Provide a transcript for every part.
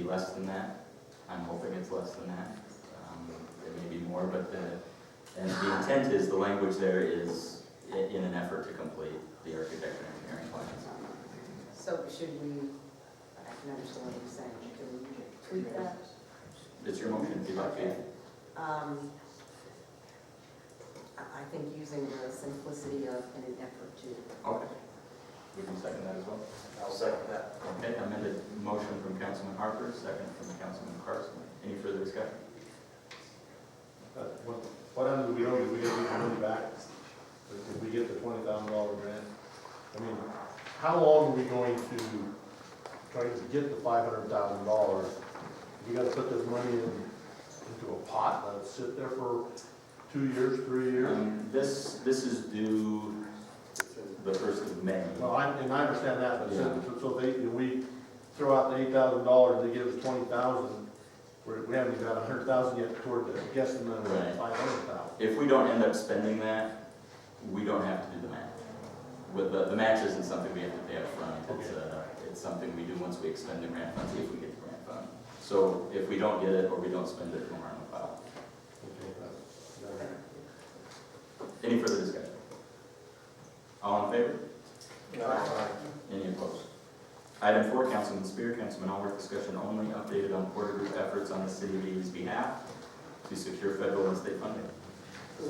less than that. I'm hoping it's less than that. It may be more, but and the intent is, the language there is in an effort to complete the architecture and engineering plans. So should we, I can understand what you're saying, should we tweak that? It's your motion if you'd like to. Okay. I think using the simplicity of in an effort to. Okay. You can second that as well? I'll second that. Okay, amended motion from Councilman Harper, second from Councilman Carson. Any further discussion? What happens if we don't, if we get the money back? If we get the $20,000 grant? I mean, how long are we going to try to get the $500,000? We gotta put this money into a pot, let it sit there for 2 years, 3 years? This is due the 1st of May. Well, I understand that, but Yeah. so they, we throw out the $8,000, they give us $20,000, we haven't even got $100,000 yet toward the guesstimate of Right. $500,000. If we don't end up spending that, we don't have to do the match. With the match isn't something we have to pay up front. It's something we do once we expend the grant funds, if we get the grant fund. So if we don't get it or we don't spend it, no harm, no foul. Okay, that's- Any further discussion? All in favor? Aye. Any opposed? Item 4, Councilman Spear, Councilman Allworth, discussion only, updated on Porter Group efforts on the City of Eady's behalf to secure federal and state funding.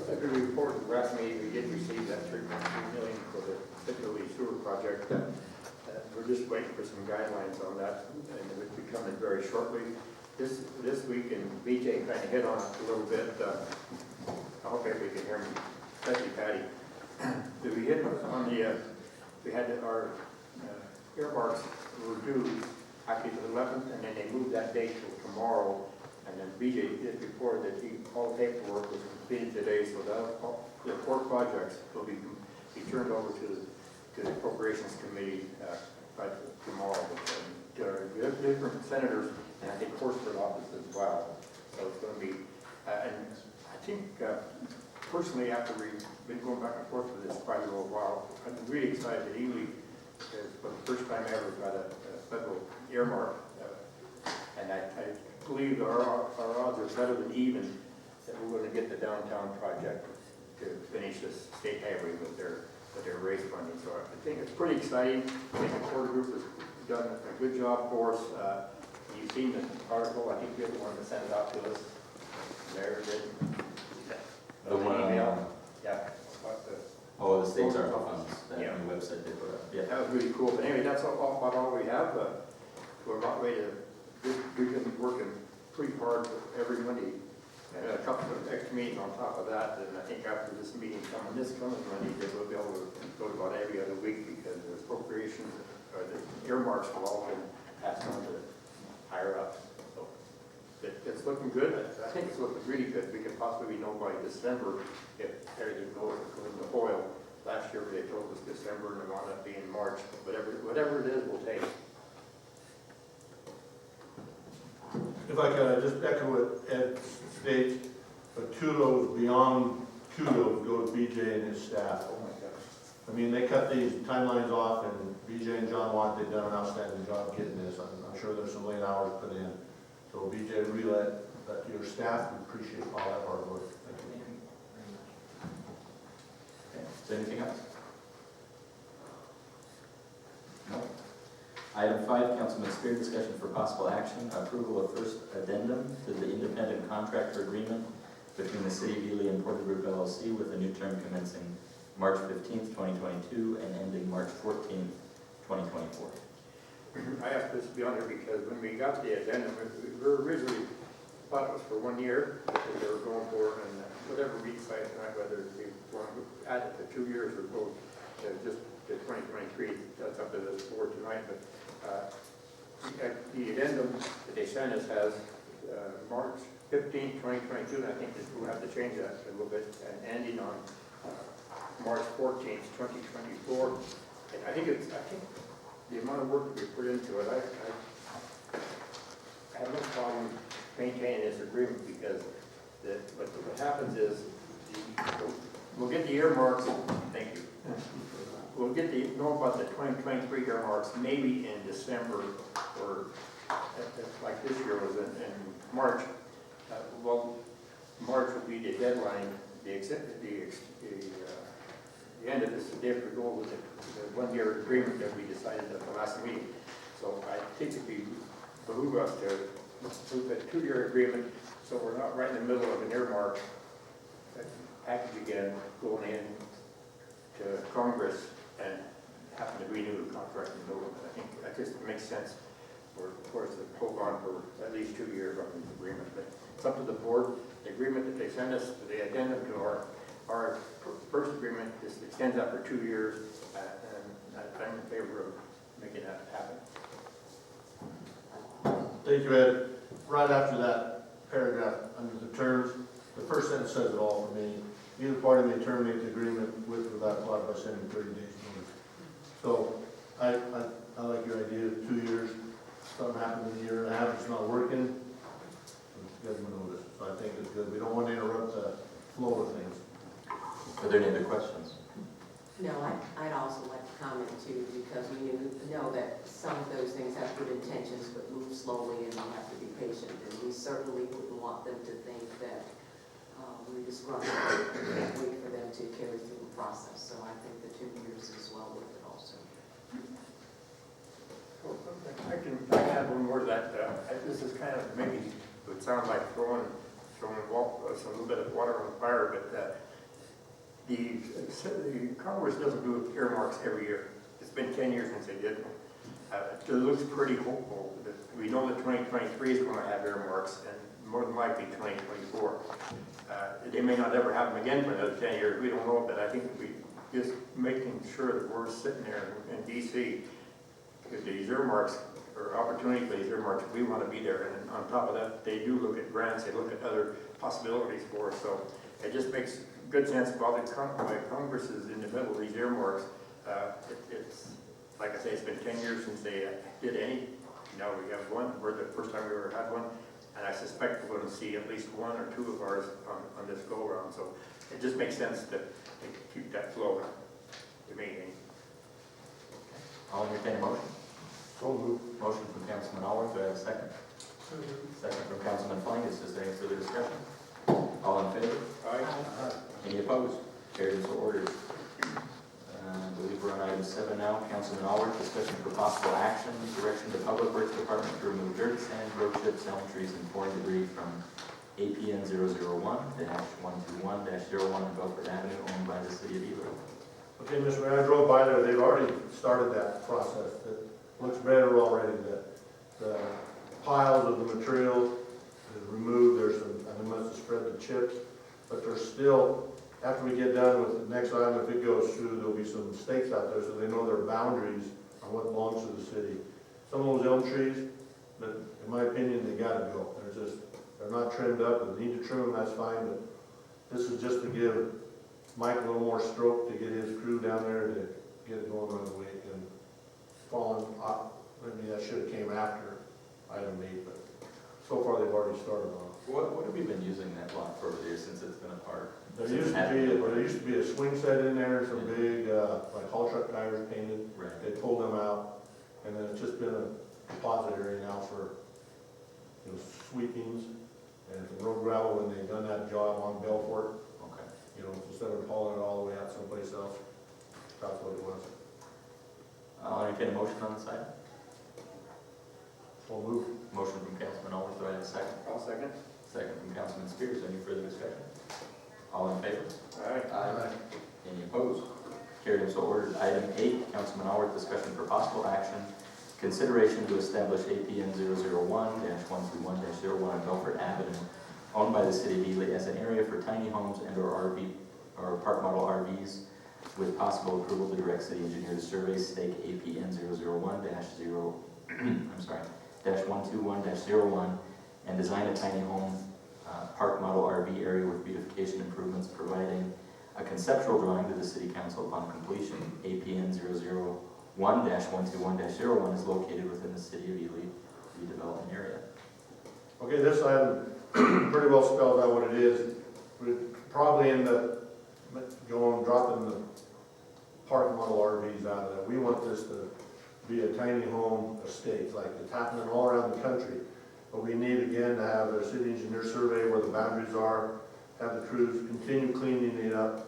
Like we reported last meeting, we did receive that $3.3 million for the Piccadilly sewer project. We're just waiting for some guidelines on that, and it will be coming very shortly. This week, and BJ kind of hit on it a little bit. I hope everybody can hear me. Thank you, Patty. We hit on the, we had our earmarks were due actually the 11th, and then they moved that date till tomorrow. And then BJ did report that all the paperwork was completed today, so that the 4 projects will be turned over to the appropriations committee by tomorrow. There are different senators, and I think Horsford office as well. So it's going to be, and I think personally, after we've been going back and forth with this quite a little while, I'm really excited that Ely, for the first time ever, got a federal earmark, and I believe our odds are better than even that we're going to get the downtown project to finish this state highway with their race funding. So I think it's pretty exciting. I think the Porter Group has done a good job for us. You've seen the article. I think you're the one that sent it out to us. There did. The one, email. Yeah. oh, the state's ARPA funds, that Yeah. new website they put up. Yeah. That was really cool. But anyway, that's about all we have. We're about ready to, we've been working pretty hard every Monday. And a couple of extra meetings on top of that. And I think after this meeting coming Monday, we'll be able to go about every other week because the appropriations or the earmarks have all been passed on to higher ups. So it's looking good. I think it's looking really good. We could possibly know by December if everything goes according to Hoyle. Last year they told us December and it wound up being March. Whatever it is, we'll take. If I could just echo what Ed states, but kudos beyond kudos go to BJ and his staff. Oh my gosh. I mean, they cut these timelines off, and BJ and John Watt, they've done an outstanding job getting this. I'm sure there's some late hours put in. So BJ, relay that to your staff, we appreciate all that hard work. Thank you. Okay. Is there anything else? No. Item 5, Councilman Spear, discussion for possible action, approval of first addendum to the independent contractor agreement between the City of Ely and Porter Group LLC with a new term commencing March 15th, 2022 and ending March 14th, 2024. I asked this to be on there because when we got the addendum, we were originally thought it was for 1 year because they were going for it, and whatever we decided tonight, whether we want to add it to 2 years or go just to 2023, that's up to this board tonight. But the addendum that they sent us has March 15th, 2022, and I think that we'll have to change that a little bit, and ending on March 14th, 2024. And I think the amount of work that we put into it, I have no problem maintaining this agreement because what happens is we'll get the earmarks. Thank you. We'll get know about the 2023 earmarks maybe in December or like this March. Well, March would be the deadline, the end of this, they have to go with the one-year agreement that we decided at the last meeting. So I think it'd be behoove us to do a 2-year agreement, so we're not right in the middle of an earmark package again, going in to Congress and having to renew the contract in the middle of it. I think that just makes sense for us to hold on for at least 2 years on the agreement. But it's up to the board. The agreement that they send us, the addendum to our first agreement, just extends that for 2 years, and I'm in favor of making that happen. Thank you, Ed. Right after that paragraph, under the terms, the first sentence says it all for me. Either party may terminate the agreement with or without clause by sending 30 days notice. So I like your idea of 2 years. Something happened in a year and a half, it's not working, give them a notice. So I think it's good. We don't want to interrupt the flow of things. Are there any other questions? No, I'd also like to comment too, because we know that some of those things have good intentions, but move slowly and we have to be patient. And we certainly wouldn't want them to think that we're disgruntled and can't wait for them to carry through the process. So I think the 2 years is well worth it also. I can add one more to that. This is kind of, maybe it would sound like throwing a little bit of water on the fire, but the Congress doesn't do earmarks every year. It's been 10 years since they did one. It looks pretty hopeful that we know that 2023 is going to have earmarks, and more than likely 2024. They may not ever have them again for another 10 years. We don't know, but I think we just making sure that we're sitting there in DC, because these earmarks, or opportunity for these earmarks, we want to be there. And on top of that, they do look at grants, they look at other possibilities for us. So it just makes good sense while Congress is in the middle of these earmarks. It's, like I say, it's been 10 years since they did any. Now we have one. We're the first time we ever had one. And I suspect we're going to see at least 1 or 2 of ours on this go-around. So it just makes sense to keep that flow to me. I'll entertain a motion. So moved. Motion from Councilman Allworth, do I have a second? Second from Councilman Fungus, is there any further discussion? All in favor? Aye. Any opposed? Carried and so ordered. I believe we're on item 7 now. Councilman Allworth, discussion for possible action, direction to Public Works Department to remove dirt, sand, road chips, elm trees, and foreign debris from APN 001-121-01 on Belford Avenue, owned by the city of Ely. Okay, Mr. Mayor, I drove by there. They've already started that process. It looks better already. The piles of the material is removed. There's some, and they must have spread the chips, but there's still, after we get done with the next item, if it goes through, there'll be some stakes out there so they know their boundaries on what belongs to the city. Some of those elm trees, but in my opinion, they gotta go. They're not trimmed up. If they need to trim them, that's fine, but this is just to give Mike a little more stroke to get his crew down there to get it going right away. And falling, maybe that should have came after item 8, but so far they've already started on it. What have we been using that lot for over there since it's been a park? There used to be a swing set in there, some big, like haul truck tires painted. Right. They pulled them out, and then it's just been a deposit area now for, sweepings and some road gravel when they've done that job on Belfort. Okay. Instead of hauling it all the way out someplace else, that's what it was. I'll entertain a motion on this item. So move. Motion from Councilman Allworth, do I have a second? I'll second. Second from Councilman Spears, any further discussion? All in favor? Aye. Any opposed? Carried and so ordered. Item 8, Councilman Allworth, discussion for possible action, consideration to establish APN 001-121-01 on Belfort Avenue, owned by the city of Ely, as an area for tiny homes and/or RV or park model RVs, with possible approval to direct city engineer to survey stake APN 001-121-01 and design a tiny home park model RV area with beautification improvements, providing a conceptual drawing to the city council upon completion. APN 001-121-01 is located within the city of Ely redevelopment area. Okay, this item pretty well spells out what it is. We'd probably end up dropping the park model RVs out of that. We want this to be a tiny home estate, like it's happening all around the country. But we need again to have a city engineer survey where the boundaries are, have the crews continue cleaning it up.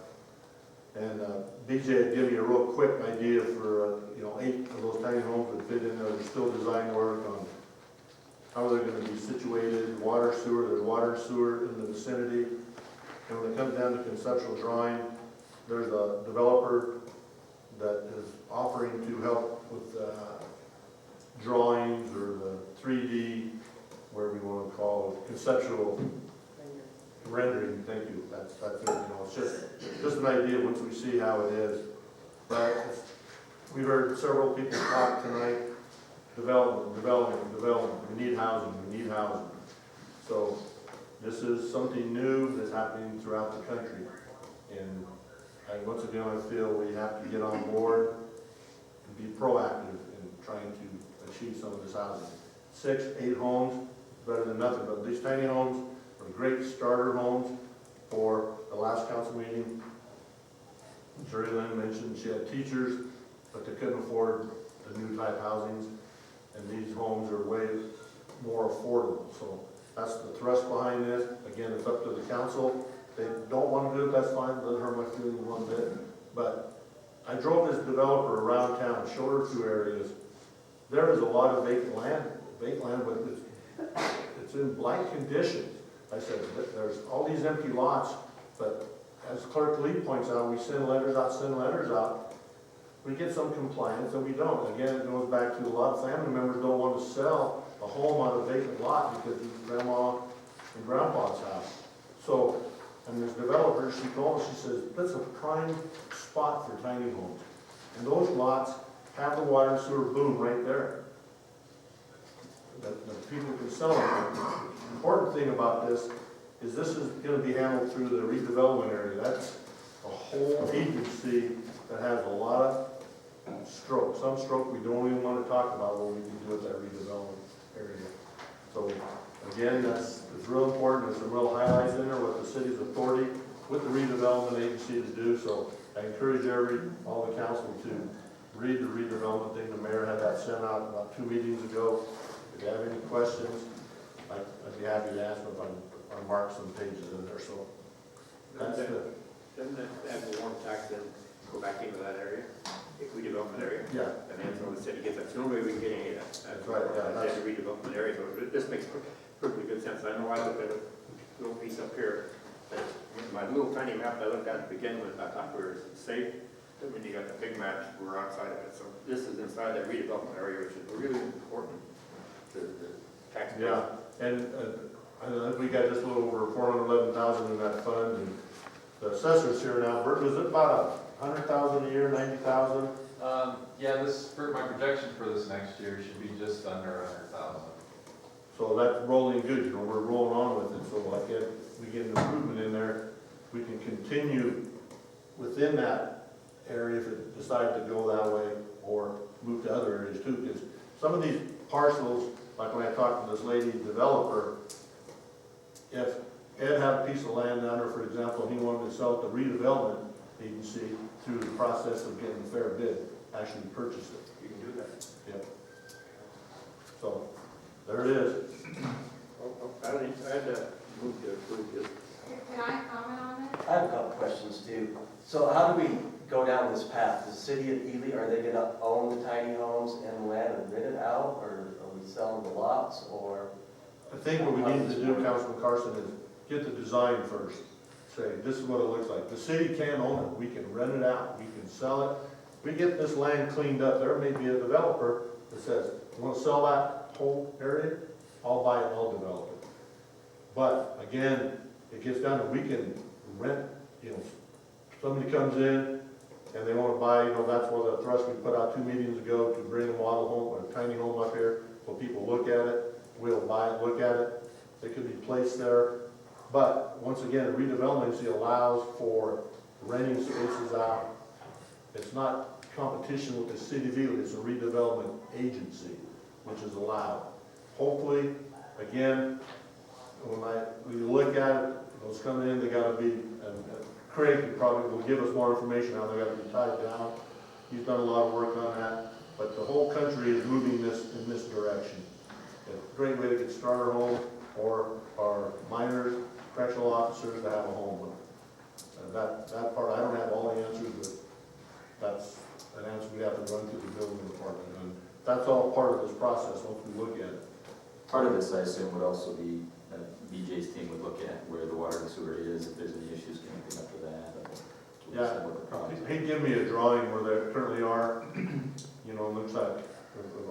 And BJ had given me a real quick idea for, 8 of those tiny homes would fit in there. There's still design work on how they're gonna be situated, water, sewer, there's water and sewer in the vicinity. And when it comes down to conceptual drawing, there's a developer that is offering to help with drawings or the 3D, whatever you want to call it, conceptual rendering, thank you, that's it, it's just an idea once we see how it is. But we've heard several people talk tonight, development, we need housing. So this is something new that's happening throughout the country. And once again, I feel we have to get on board and be proactive in trying to achieve some of this housing. 6, 8 homes, better than nothing, but these tiny homes are great starter homes for the last council meeting. Jerry Lynn mentioned she had teachers, but they couldn't afford the new type housings, and these homes are way more affordable. So that's the thrust behind this. Again, it's up to the council. If they don't want to do it, that's fine, it doesn't hurt my feelings one bit. But I drove this developer around town, showed her 2 areas. There is a lot of vacant land, but it's in blight condition. I said, there's all these empty lots, but as Clerk Lee points out, we send letters out. We get some compliance and we don't. Again, it goes back to a lot of family members don't want to sell a home on a vacant lot because it's grandma and grandpa's house. So, and there's developers, she told us, she says, that's a prime spot for tiny homes. And those lots have the water and sewer boom right there. That people can sell them. The important thing about this is going to be handled through the redevelopment area. That's a whole agency that has a lot of stroke. Some stroke we don't even want to talk about what we can do with that redevelopment area. So again, it's real important. There's some real highlights in there with the city's authority with the redevelopment agency to do. So I encourage all the council to read the redevelopment thing. The mayor had that sent out about 2 meetings ago. If you have any questions, I'd be happy to answer them if I mark some pages in there. So that's it. Doesn't that add the warm tax and go back into that area, if we develop an area? Yeah. And then so the city gets that, so no way we can get any of that. That's right, yeah, That's a redevelopment area, so this makes perfectly good sense. I know I looked at a little piece up here, that my little tiny map I looked at to begin with, I thought we were safe. But when you got the big maps, we're outside of it. So this is inside that redevelopment area, which is really important to the taxpayers. Yeah, and I think we got just a little over 411,000 in that fund, and the assessors here now, Bert, was it about 100,000 a year, 90,000? Yeah, my projection for this next year should be just under 100,000. So that's rolling good, we're rolling on with it, so like we get an improvement in there, we can continue within that area if it decides to go that way, or move to other areas too, because some of these parcels, like when I talked to this lady developer, if Ed had a piece of land down there, for example, and he wanted to sell it to redevelopment agency through the process of getting a fair bid, actually purchase it. You can do that. Yep. So, there it is. I had to move to approve this. Can I comment on it? I have a couple questions too. So how do we go down this path? The city of Ely, are they gonna own the tiny homes and land and rent it out, or are we selling the lots, or? I think what we need to do, Councilman Carson, is get the design first. Say, this is what it looks like. The city can't own it. We can rent it out. We can sell it. We get this land cleaned up. There may be a developer that says, you want to sell that whole area? I'll buy it, I'll develop it. But again, it gets down to we can rent, somebody comes in and they want to buy, that's where the thrust we put out 2 meetings ago to bring a model home or a tiny home up here so people look at it. We'll buy it, look at it. They could be placed there. But once again, a redevelopment agency allows for renting spaces out. It's not competition with the city of Ely, it's a redevelopment agency, which is allowed. Hopefully, again, when we look at it, those coming in, they gotta be, Craig probably will give us more information on, they gotta be tied down. He's done a lot of work on that, but the whole country is moving in this direction. a great way to get starter home or our minors, correctional officers to have a home with. And that part, I don't have all the answers, but that's an answer we have to run through the building department. And that's all part of this process once we look at it. Part of this, I assume, would also be that BJ's team would look at where the water and sewer is, if there's any issues connecting up to that. and Yeah. what the problem is. He'd give me a drawing where they currently are, you know, it looks like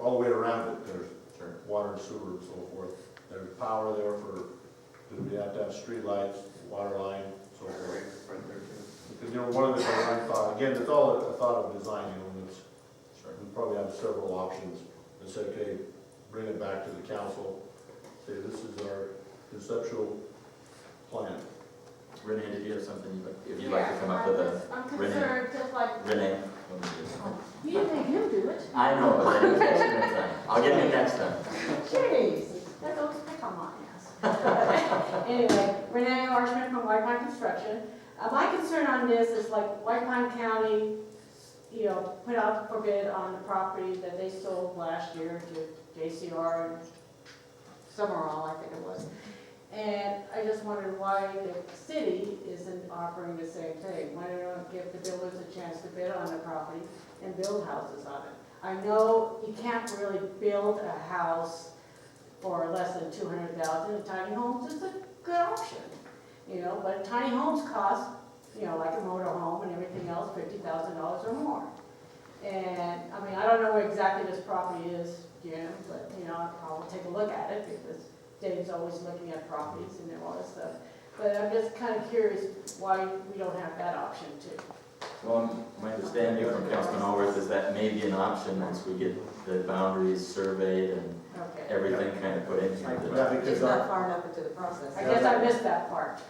all the way around it, there's Sure. water and sewer and so forth. There's power there for, we have to have street lights, water line, so forth. Right there too. Because, you know, one of the things I thought, again, it's all a thought of design, you know, and it's, Sure. we probably have several options. And say, okay, bring it back to the council, say, this is our conceptual plan. Renee, did you have something if you'd like to come up with a, I'm Renee. concerned, just like, Renee? You didn't make him do it. I know, but I didn't catch you next time. I'll get you next time. Jeez, that goes pick on my ass. Anyway, Renee Archman from White Pine Construction. My concern on this is like White Pine County, you know, put out for bid on the property that they sold last year to JCR and Summerall, I think it was. And I just wondered why the city isn't offering the same thing. Why don't we give the builders a chance to bid on the property and build houses on it? I know you can't really build a house for less than $200,000. And tiny homes is a good option, you know, but tiny homes cost, you know, like a motor home and everything else, $50,000 or more. And, I mean, I don't know where exactly this property is, Jim, but, you know, I'll take a look at it because Dave's always looking at properties and all this stuff. But I'm just kind of curious why we don't have that option too. Well, my understanding from Councilman Allworth is that may be an option once we get the boundaries surveyed and Okay. everything kind of put in here. Yeah, It's because not far enough into the process. I guess I missed that part.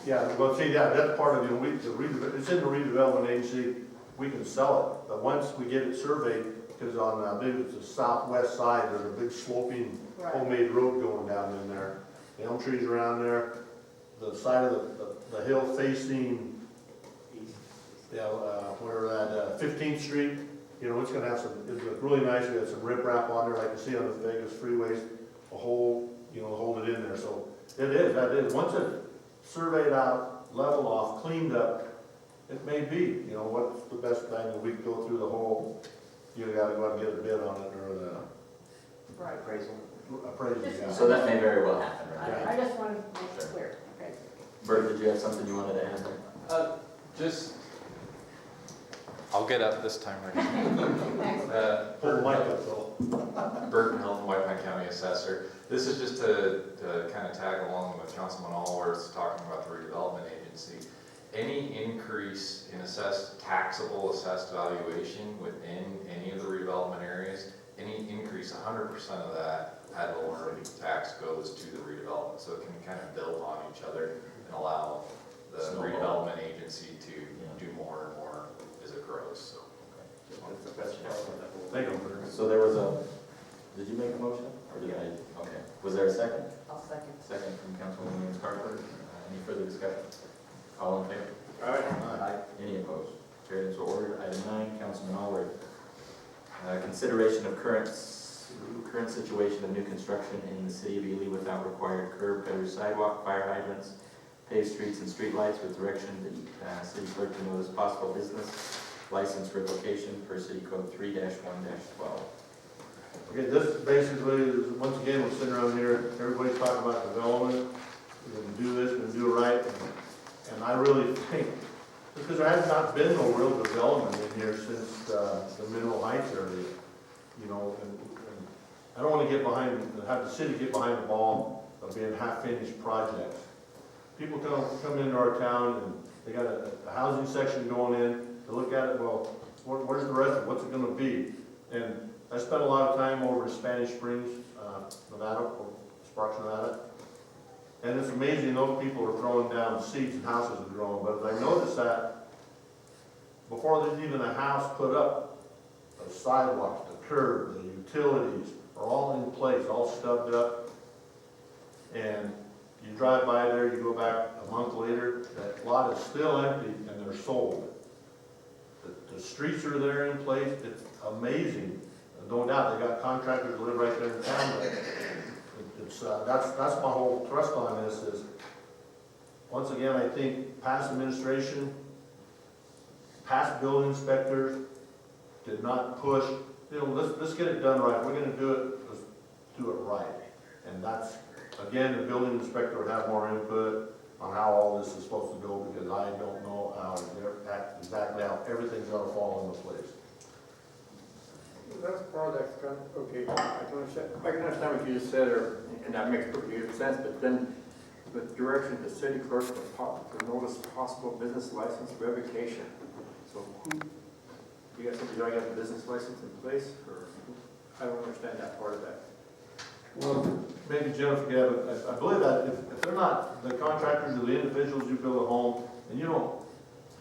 yeah, well, see, yeah, that's part of, you know, it's in the redevelopment agency, we can sell it, but once we get it surveyed, because on, I believe it's the southwest side, there's a big sloping Right. homemade road going down in there. The elm trees around there, the side of the hill facing, yeah, where at 15th Street, you know, it's gonna have some, it's really nice, we have some riprap on there, like you see on the Vegas freeways, a hole, you know, hold it in there, so that is, once it's surveyed out, leveled off, cleaned up, it may be, you know, what's the best thing, we could go through the whole, you gotta go out and get a bid on it, or the Right. Appraisal. appraisal, yeah. So that may very well happen, right? I just wanted to make it clear. Okay. Bert, did you have something you wanted to add there? Just, I'll get up this time right Thanks. now. Pull the mic up, Phil. Burton Hilton, White Pine County Assessor. This is just to kind of tag along with Councilman Allworth talking about the redevelopment agency. Any increase in taxable assessed valuation within any of the redevelopment areas, any increase, 100% of that ad valorem tax goes to the redevelopment. So it can kind of build on each other and allow the Snowball. redevelopment agency to do more and more as it grows, so. That's the best part of that whole Thank you, thing. Bert. So there was a, did you make a motion, or did I? Okay. Was there a second? I'll second. Second from Councilwoman Williams Carter. Any further discussion? All in favor? All right. Aye. Any opposed? Carried and so ordered. Item 9, Councilman Allworth. Consideration of current situation of new construction in the city of Ely without required curb, gutter, sidewalk, fire hydrants, paved streets and streetlights, with direction the city clerk to notice possible business license revocation per city code 3-1-12. Okay, this basically is, once again, we're sitting around here, everybody's talking about development, we're gonna do this, we're gonna do it right, and I really think, because there has not been no real development in here since the Mineral Heights area, you know, and I don't wanna get behind, have the city get behind the ball of being half-finished projects. People come into our town and they got a housing section going in, they look at it, well, where's the rest of it, what's it gonna be? And I spent a lot of time over in Spanish Springs, Nevada, or Sparks, Nevada. And it's amazing, those people are throwing down seeds and houses are growing. But I noticed that before there's even a house put up, the sidewalks, the curb, the utilities are all in place, all stubbed up. And you drive by there, you go back a month later, that lot is still empty and they're sold. The streets are there in place, it's amazing. No doubt, they got contractors that live right there in town, it's, that's my whole thrust on this is, once again, I think past administration, past building inspectors did not push, let's get it done right. We're gonna do it, let's do it right. And that's, again, the building inspector would have more input on how all this is supposed to go, because I don't know how, exactly how everything's gonna fall into place. That's part of that, okay, I can understand what you just said, and that makes perfect good sense, but then with direction to city clerk to notice possible business license revocation. So who, you guys think you already have a business license in place, or I don't understand that part of that. Well, maybe Jennifer, yeah, but I believe that if they're not the contractors or the individuals you build a home, and you don't,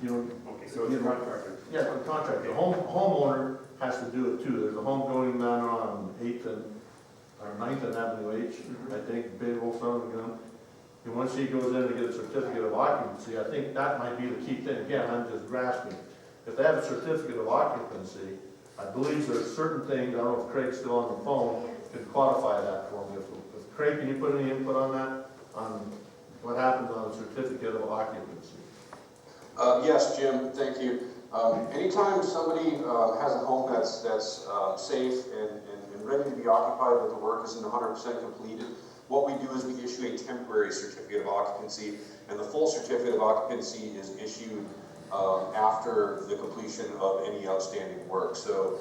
Okay, so it's a contractor. yeah, the contractor, the homeowner has to do it too. There's a home going down on 8th and, or 9th and Avenue H, I think, big old son of a gun. And once he goes in to get a certificate of occupancy, I think that might be the key thing. Again, I'm just grasping. If they have a certificate of occupancy, I believe there's certain things, I don't know if Craig's still on the phone, could qualify that for me. If Craig, can you put any input on that, on what happens on a certificate of occupancy? Yes, Jim, thank you. Anytime somebody has a home that's safe and ready to be occupied, but the work isn't 100% completed, what we do is we issue a temporary certificate of occupancy, and the full certificate of occupancy is issued after the completion of any outstanding work. So,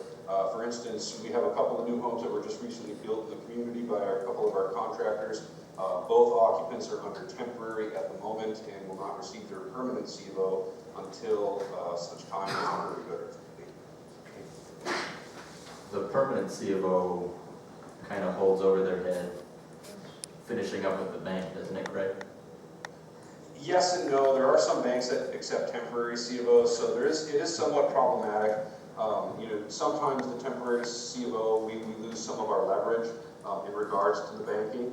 for instance, we have a couple of new homes that were just recently built in the community by a couple of our contractors. Both occupants are under temporary at the moment and will not receive their permanent CVO until such time as the curb gutter is complete. The permanent CFO kind of holds over their head, finishing up with the bank, doesn't it, Craig? Yes and no. There are some banks that accept temporary CVOs, so it is somewhat problematic. Sometimes the temporary CVO, we lose some of our leverage in regards to the banking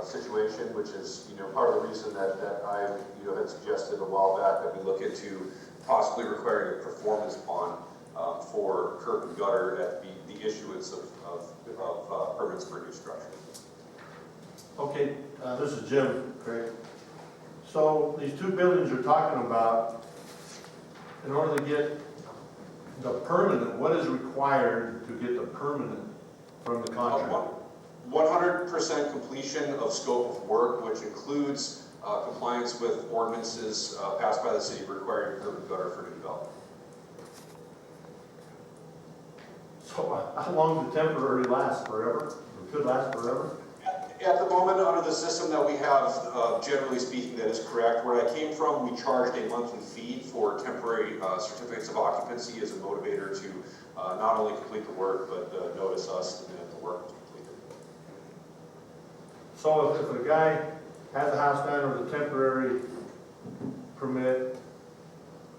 situation, which is part of the reason that I had suggested a while back that we look into possibly requiring a performance bond for curb and gutter at the issuance of permits for new structure. Okay, this is Jim, Craig. So these two buildings you're talking about, in order to get the permanent, what is required to get the permanent from the contractor? 100% completion of scope of work, which includes compliance with ordinances passed by the city requiring curb and gutter for new development. So how long does temporary last? Forever? It could last forever? At the moment, under the system that we have, generally speaking, that is correct. Where I came from, we charged a monthly fee for temporary certificates of occupancy as a motivator to not only complete the work, but notice us the minute the work was completed. So if a guy has a house down with a temporary permit,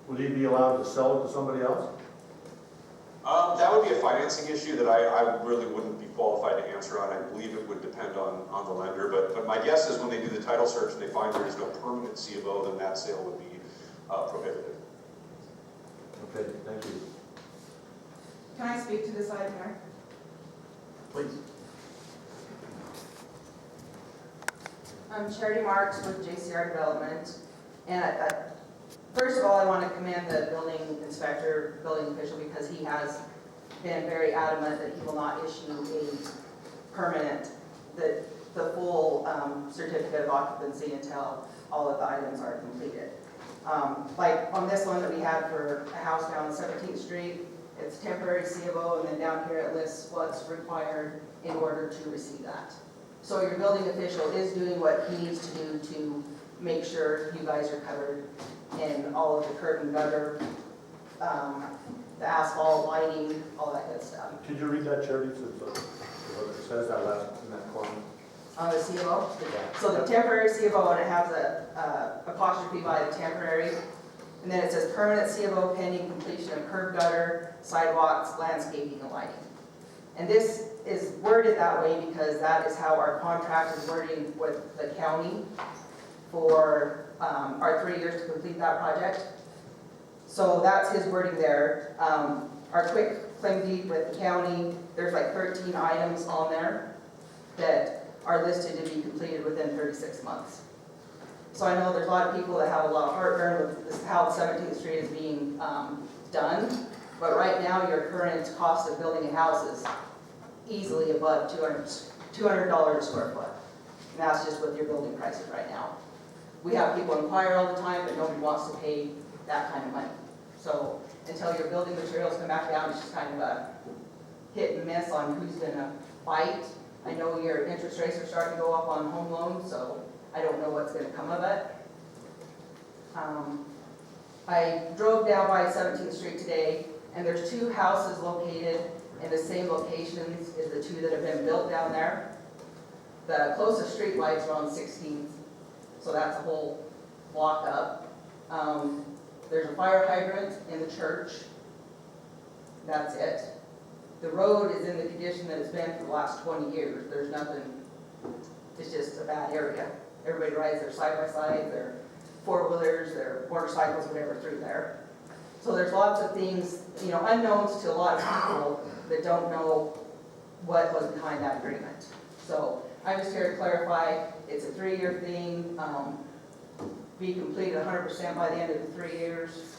would he be allowed to sell it to somebody else? That would be a financing issue that I really wouldn't be qualified to answer on. I believe it would depend on the lender, but my guess is when they do the title search and they find there is no permanent CFO, then that sale would be prohibited. Okay, thank you. Can I speak to this item, Mayor? Please. I'm Charity Marks with JCR Development, and first of all, I want to commend the building inspector, building official, because he has been very adamant that he will not issue a permanent, the full certificate of occupancy until all of the items are completed. Like on this one that we had for a house down on 17th Street, it's temporary CFO, and then down here it lists what's required in order to receive that. So your building official is doing what he needs to do to make sure you guys are covered in all of the curb and gutter, the asphalt, lighting, all that good stuff. Could you read that, Charity, so it says that last in that corner? The CFO? So the temporary CFO, and it has a apostrophe by the temporary, and then it says permanent CFO pending completion of curb gutter, sidewalks, landscaping, and lighting. And this is worded that way because that is how our contract is wording with the county for our 3 years to complete that project. So that's his wording there. Our quick claim deed with the county, there's like 13 items on there that are listed to be completed within 36 months. So I know there's a lot of people that have a lot of heartburn with this, how 17th Street is being done, but right now your current cost of building a house is easily above $200 a square foot. And that's just with your building prices right now. We have people inquire all the time, but nobody wants to pay that kind of money. So until your building materials come back down, it's just kind of a hit and miss on who's gonna bite. I know your interest rates are starting to go up on home loans, so I don't know what's gonna come of it. I drove down by 17th Street today, and there's 2 houses located in the same locations as the 2 that have been built down there. The closest street light's are on 16th, so that's a whole block up. There's a fire hydrant in the church. That's it. The road is in the condition that it's been for the last 20 years. There's nothing, it's just a bad area. Everybody rides their side-by-side, their four-wheelers, their motorcycles, whatever through there. So there's lots of things, you know, unknowns to a lot of people that don't know what was behind that agreement. So I'm just here to clarify, it's a 3-year thing, be completed 100% by the end of the 3 years.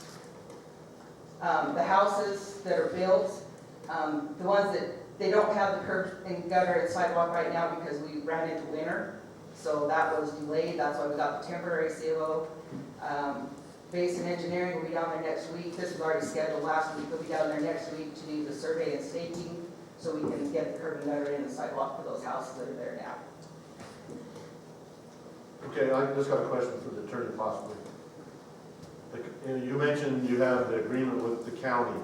The houses that are built, the ones that, they don't have the curb and gutter and sidewalk right now because we ran into winter. So that was delayed, that's why we got the temporary CLO. Basin Engineering will be down there next week. This was already scheduled last week. They'll be down there next week to do the survey and staking so we can get the curb and gutter in the sidewalk for those houses that are there now. Okay, I just got a question for the attorney possibly. You mentioned you have the agreement with the county,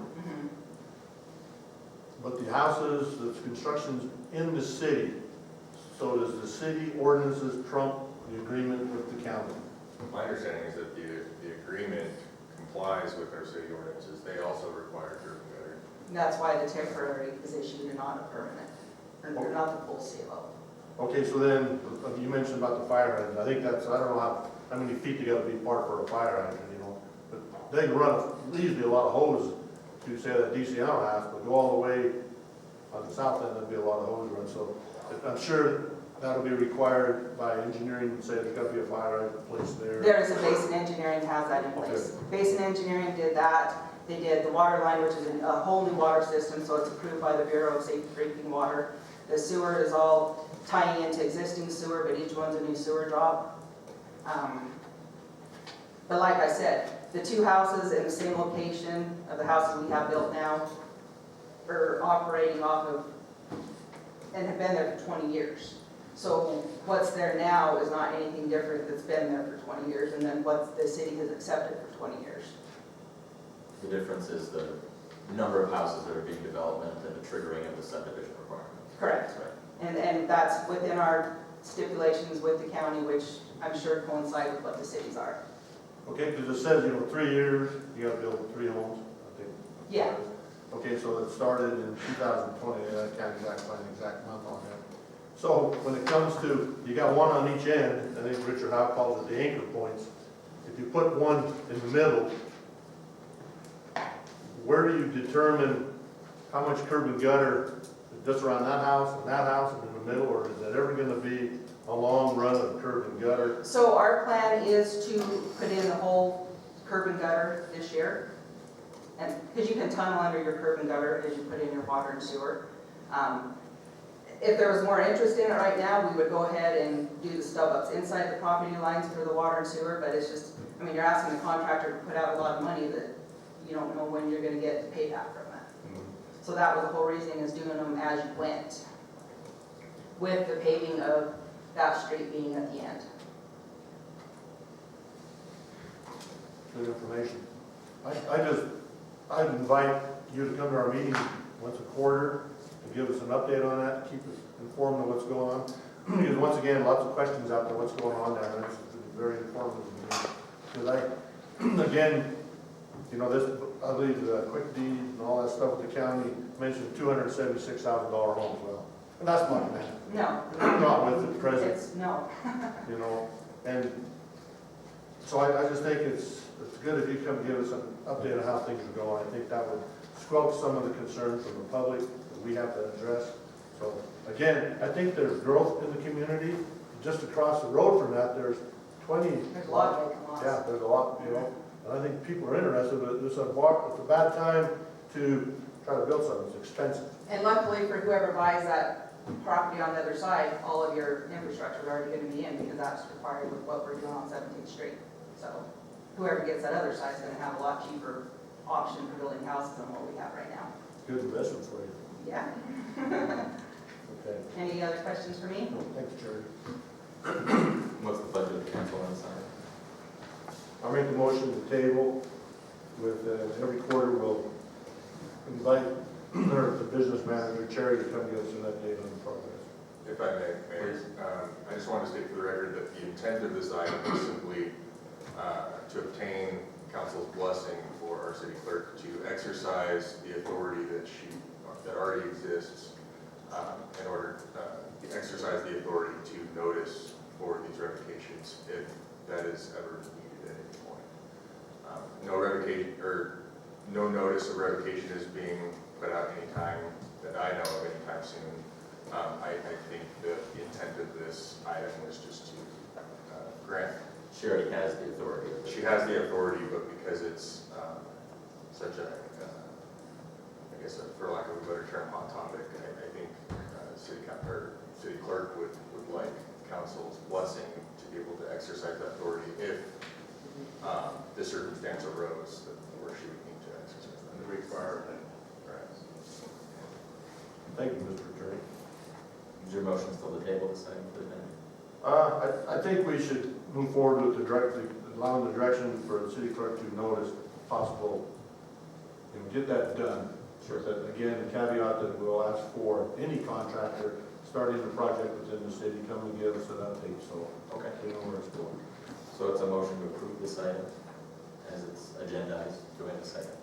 but the houses, the construction's in the city. So does the city ordinances trump the agreement with the county? My understanding is that the agreement complies with our city ordinances. They also require curb and gutter. And that's why the temporary is issued and not a permanent, or not the full CLO. Okay, so then, you mentioned about the fire hydrant. I think that's, I don't know how many feet you gotta be apart for a fire hydrant, you know? But they can run easily a lot of hose to say that DCL has, but go all the way on the south end, there'd be a lot of hose run. So I'm sure that'll be required by engineering, say there's gotta be a fire hydrant placed there. There is a Basin Engineering has that in place. Basin Engineering did that. They did the water line, which is a whole new water system, so it's approved by the Bureau of Safe Drinking Water. The sewer is all tying into existing sewer, but each one's a new sewer drop. But like I said, the 2 houses in the same location of the houses we have built now are operating off of and have been there for 20 years. So what's there now is not anything different that's been there for 20 years and then what the city has accepted for 20 years. The difference is the number of houses that are being developed and the triggering of the subdivision requirements. Correct. Right. And that's within our stipulations with the county, which I'm sure coincide with what the cities are. Okay, because it says, 3 years, you gotta build 3 homes, I think. Yeah. Okay, so it started in 2020, I can't find the exact month on that. So when it comes to, you got one on each end, I think Richard Howe calls it the anchor points. If you put one in the middle, where do you determine how much curb and gutter, just around that house and in the middle, or is it ever gonna be a long run of curb and gutter? So our plan is to put in the whole curb and gutter this year. And because you can tunnel under your curb and gutter as you put in your water and sewer. If there was more interest in it right now, we would go ahead and do the stub-ups inside the property lines for the water and sewer, but it's just, I mean, you're asking the contractor to put out a lot of money that you don't know when you're gonna get the payback from it. So that was the whole reason, is doing them as you went, with the paving of that street being at the end. Good information. I'd invite you to come to our meeting once a quarter and give us an update on that, keep us informed of what's going on. Because once again, lots of questions out there, what's going on there, and it's very informative to me. Because again, this, I believe the quick deed and all that stuff with the county mentioned $276,000 homes. Well, and that's money, man. No. Not with the present. It's, no. And so I just think it's good if you come give us an update on how things are going. I think that would squelch some of the concerns from the public that we have to address. So So, again, I think there's growth in the community. Just across the road from that, there's 20. There's a lot of vacant lots. Yeah, there's a lot, you know, and I think people are interested, but it's a bad time to try to build something, it's expensive. And luckily for whoever buys that property on the other side, all of your infrastructure is already gonna be in, because that's required with what we're doing on 17th Street. So whoever gets that other side is gonna have a lot cheaper option for building houses than what we have right now. Good investment for you. Yeah. Okay. Any other questions for me? Thanks, Jerry. What's the pleasure of the council on this item? I'll make the motion to table with, every quarter we'll invite the business manager, Cherry, to come give us an update on the progress. If I may, Mayor, I just want to state for the record that the intent of this item is simply to obtain council's blessing for our city clerk to exercise the authority that already exists in order to exercise the authority to notice for these revocations if that is ever needed at any point. No revocation or no notice of revocation is being put out anytime that I know of anytime soon. I think that the intent of this item was just to grant. She already has the authority. She has the authority, but because it's such a, I guess, for lack of a better term, hot topic, I think city clerk would like council's blessing to be able to exercise that authority if the circumstance arose where she would need to exercise that. The requirement. Right. Thank you, Mr. Attorney. Is your motion still to table this item for the day? I think we should move forward with allowing the direction for the city clerk to notice possible, get that done. Sure. But again, the caveat that we'll ask for any contractor starting a project within the city, come and give us an update, so Okay. we know where it's going. So it's a motion to approve this item as it's agendized. Do I have a second?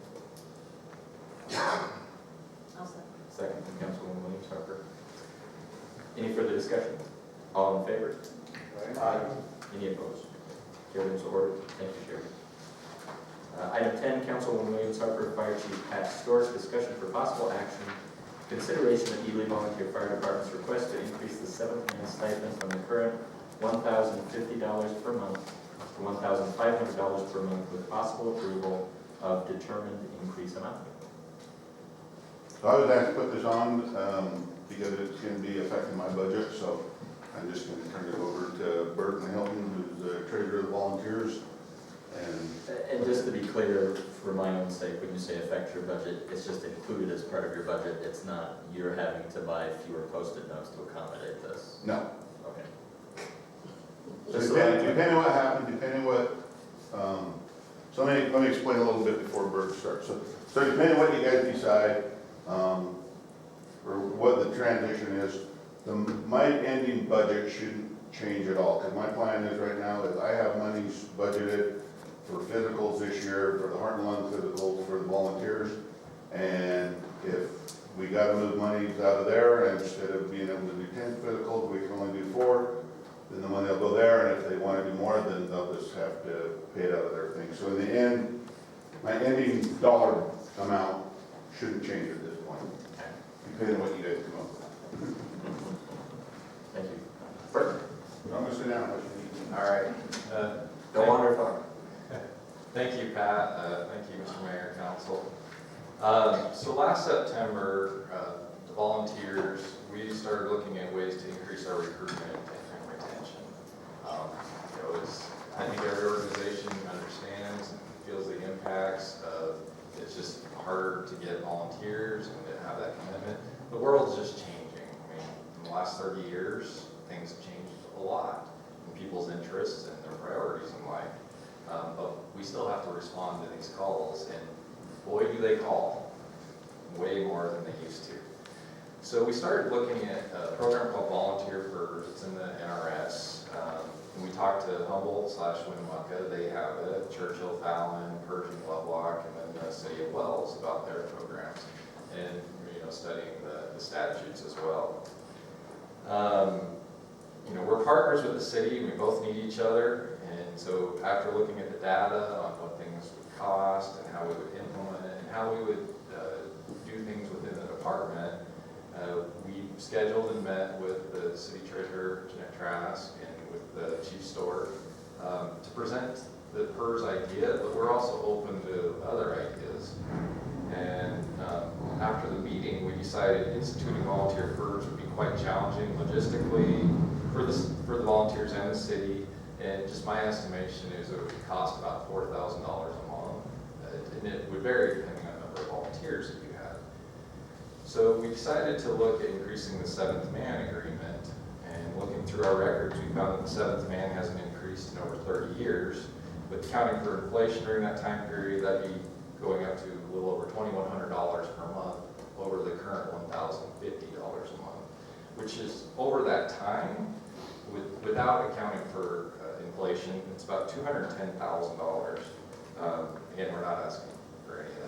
I'll second. Second from Councilwoman Williams Harper. Any further discussion? All in favor? Any opposed? Carried so ordered. Thank you, Sherry. Item 10, Councilwoman Williams Harper, Fire Chief Pat Storrs, discussion for possible action, consideration of Ely Volunteer Fire Department's request to increase the 7th-man stipend from the current $1,050 per month to $1,500 per month with possible approval of determined increase amount. So I was asked to put this on because it's going to be affecting my budget, so I'm just going to turn it over to Burton Hilton, who's the treasurer of the volunteers. And just to be clear, for my own sake, when you say affect your budget, it's just included as part of your budget. It's not you're having to buy fewer Post-it notes to accommodate this. No. Okay. So depending what happens, depending what, so let me explain a little bit before Bert starts. So depending what you guys decide, or what the transition is, my ending budget shouldn't change at all. Because my plan is right now is I have monies budgeted for physicals this year, for the heart and lung physicals, for the volunteers. And if we got to move monies out of there, and instead of being able to do 10 physicals, we can only do 4, then the money will go there. And if they want to do more, then they'll just have to pay it out of their thing. So in the end, my ending dollar amount shouldn't change at this point, depending on what you guys come up with. Thank you. Bert? I'm going to sit down. All right. Don't wander far. Thank you, Pat. Thank you, Mr. Mayor, Council. So last September, the volunteers, we started looking at ways to increase our recruitment and retention. I think every organization understands and feels the impacts of it's just harder to get volunteers and to have that commitment. The world's just changing. I mean, in the last 30 years, things have changed a lot in people's interests and their priorities in life. But we still have to respond to these calls, and boy, do they call, way more than they used to. So we started looking at a program called Volunteer First. It's in the NRS. And we talked to Humboldt/Winnemucca. They have it, Churchill, Fallon, Pershing, Lovelock, and then the City of Wells about their programs, and studying the statutes as well. We're partners with the city. We both need each other. And so after looking at the data on what things would cost and how we would implement it and how we would do things within the department, we scheduled and met with the city treasurer, Jeanette Trask, and with the chief store to present the PERS idea, but we're also open to other ideas. And after the meeting, we decided instituting volunteer PERS would be quite challenging logistically for the volunteers and the city. And just my estimation is it would cost about $4,000 a month. And it would vary depending on the number of volunteers that you had. So we decided to look at increasing the seventh man agreement. And looking through our records, we found that the seventh man hasn't increased in over 30 years. But accounting for inflation during that time period, that'd be going up to a little over $2,100 per month over the current $1,050 a month, which is over that time, without accounting for inflation, it's about $210,000. Again, we're not asking for any of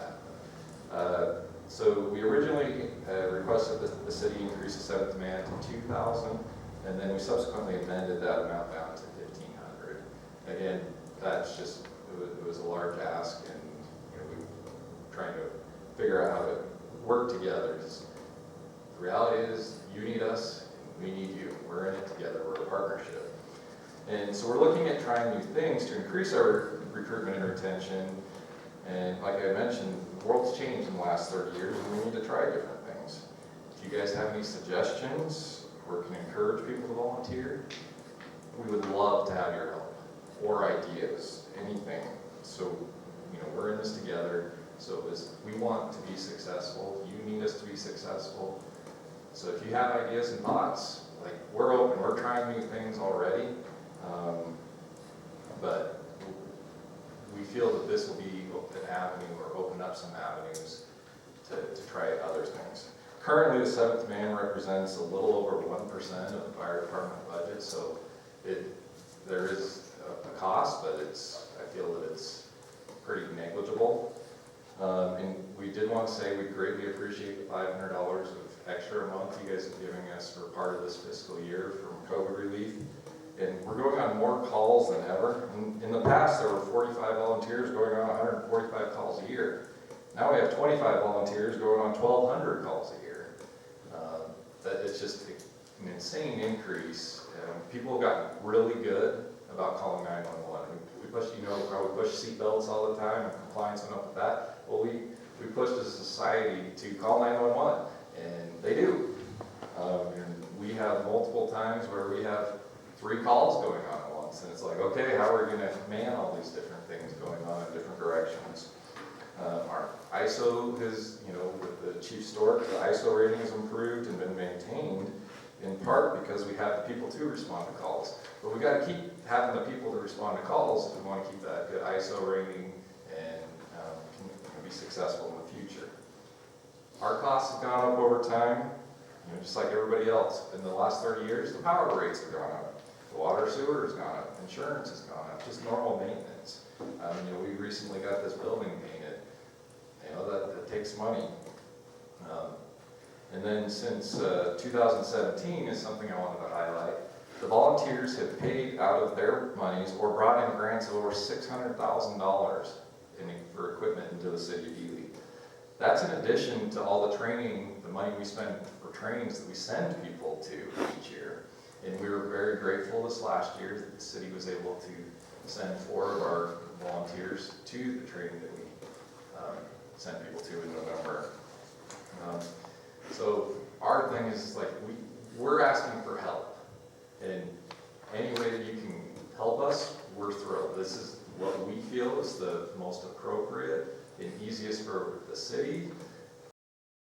that. So we originally requested that the city increase the seventh man to $2,000, and then we subsequently amended that amount down to $1,500. Again, that's just, it was a large ask, and we were trying to figure out how to work together. The reality is, you need us, and we need you. We're in it together, we're a partnership. And so we're looking at trying new things to increase our recruitment and retention. And like I mentioned, the world's changed in the last 30 years, and we need to try different things. If you guys have any suggestions or can encourage people to volunteer, we would love to have your help. Or ideas, anything. So, we're in this together. So we want to be successful. You need us to be successful. So if you have ideas and thoughts, like, we're open. We're trying new things already. But we feel that this will be an avenue or open up some avenues to try other things. Currently, the seventh man represents a little over 1% of the fire department budget. So there is a cost, but I feel that it's pretty negligible. And we did want to say we greatly appreciate the $500 of extra a month you guys have given us for part of this fiscal year from COVID relief. And we're going on more calls than ever. In the past, there were 45 volunteers going on 145 calls a year. Now we have 25 volunteers going on 1,200 calls a year. It's just an insane increase. People have gotten really good about calling 911. We push, probably push seatbelts all the time, and compliance went up with that. Well, we pushed as a society to call 911, and they do. And we have multiple times where we have 3 calls going on at once, and it's like, okay, how are we going to man all these different things going on in different directions? Our ISO has, with the chief stork, the ISO rating has improved and been maintained in part because we have the people to respond to calls. But we got to keep having the people to respond to calls if we want to keep that good ISO rating and can be successful in the future. Our costs have gone up over time, just like everybody else. In the last 30 years, the power rates have gone up. The water sewer has gone up. Insurance has gone up. Just normal maintenance. We recently got this building painted. That takes money. And then since 2017 is something I wanted to highlight. The volunteers have paid out of their monies or brought in grants of over $600,000 for equipment into the city of Ely. That's in addition to all the training, the money we spend for trainings that we send people to each year. And we were very grateful this last year that the city was able to send 4 of our volunteers to the training that we sent people to in November. So our thing is like, we're asking for help. And any way that you can help us, we're thrilled. This is what we feel is the most appropriate and easiest for the city